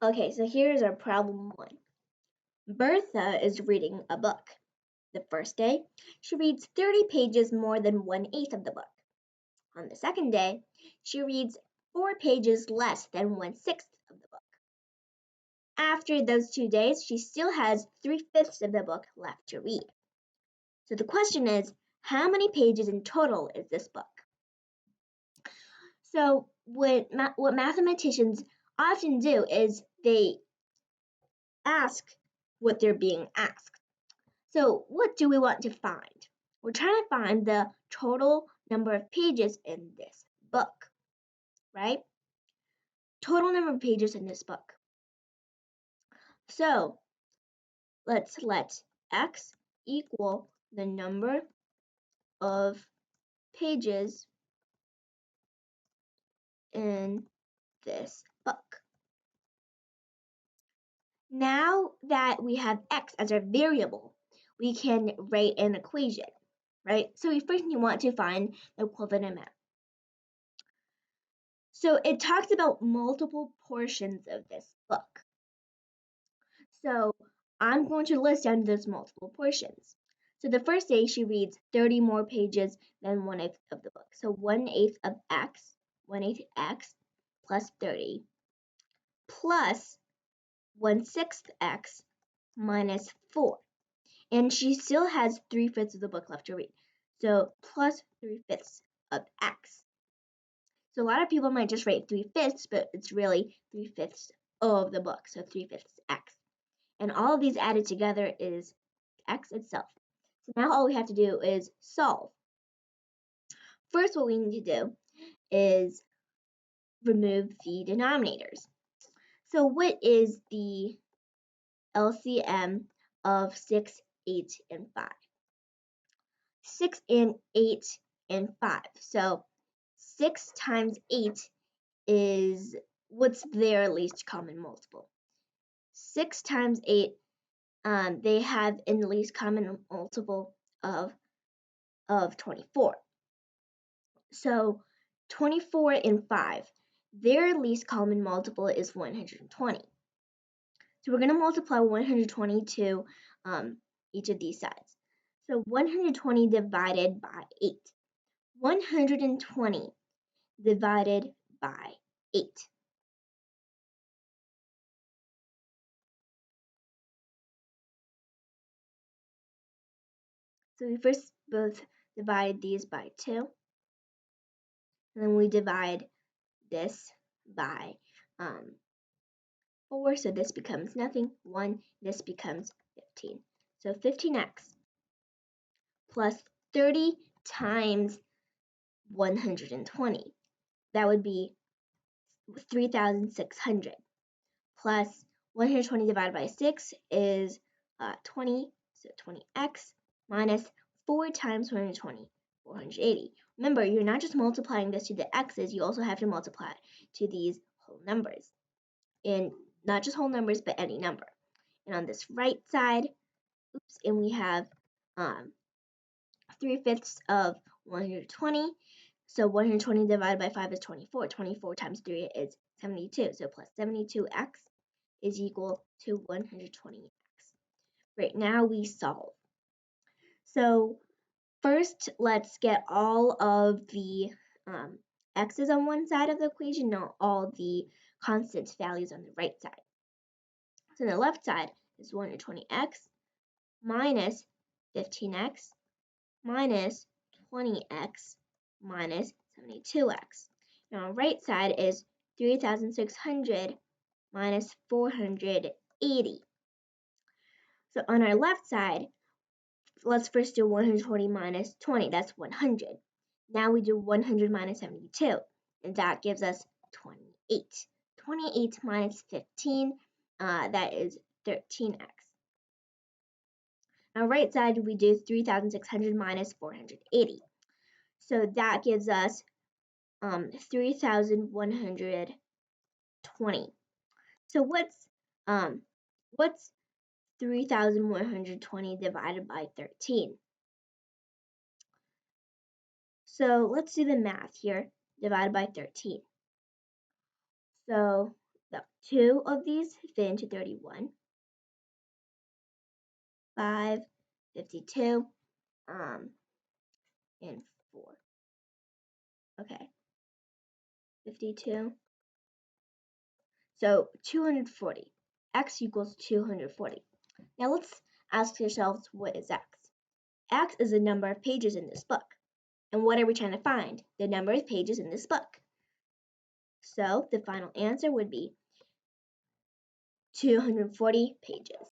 Okay, so here's our problem 1. Bertha is reading a book. The first day, she reads 30 pages more than 1/8 of the book. On the second day, she reads 4 pages less than 1/6 of the book. After those 2 days, she still has 3/5 of the book left to read. So the question is, how many pages in total is this book? So what mathematicians often do is they ask what they're being asked. So what do we want to find? We're trying to find the total number of pages in this book, right? Total number of pages in this book. So let's let x equal the number of pages in this book. Now that we have x as our variable, we can write an equation, right? So we first want to find the equivalent amount. So it talks about multiple portions of this book. So I'm going to list down those multiple portions. So the first day she reads 30 more pages than 1/8 of the book. So 1/8 of x, 1/8 x plus 30 plus 1/6 x minus 4. And she still has 3/5 of the book left to read. So plus 3/5 of x. So a lot of people might just write 3/5, but it's really 3/5 of the book. So 3/5 x. And all of these added together is x itself. So now all we have to do is solve. First, what we need to do is remove the denominators. So what is the LCM of 6, 8, and 5? 6 and 8 and 5. So 6 times 8 is what's their least common multiple. 6 times 8, they have in the least common multiple of 24. So 24 and 5, their least common multiple is 120. So we're going to multiply 120 to each of these sides. So 120 divided by 8. 120 divided by 8. So we first both divide these by 2. And then we divide this by 4, so this becomes nothing. 1, this becomes 15. So 15x plus 30 times 120. That would be 3,600 plus 120 divided by 6 is 20, so 20x minus 4 times 120, 480. Remember, you're not just multiplying this to the x's, you also have to multiply it to these whole numbers. And not just whole numbers, but any number. And on this right side, and we have 3/5 of 120. So 120 divided by 5 is 24. 24 times 3 is 72. So plus 72x is equal to 120x. Right now we solve. So first, let's get all of the x's on one side of the equation, not all the constant values on the right side. So on the left side is 120x minus 15x minus 20x minus 72x. Now on the right side is 3,600 minus 480. So on our left side, let's first do 120 minus 20, that's 100. Now we do 100 minus 72, and that gives us 28. 28 minus 15, that is 13x. On the right side, we do 3,600 minus 480. So that gives us 3,120. So what's 3,120 divided by 13? So let's do the math here. Divided by 13. So So 2 of these fit into 31, 5, 52, and 4. Okay, 52. So 240. X equals 240. Now let's ask yourselves, what is X? X is the number of pages in this book. And what are we trying to find? The number of pages in this book. So the final answer would be 240 pages.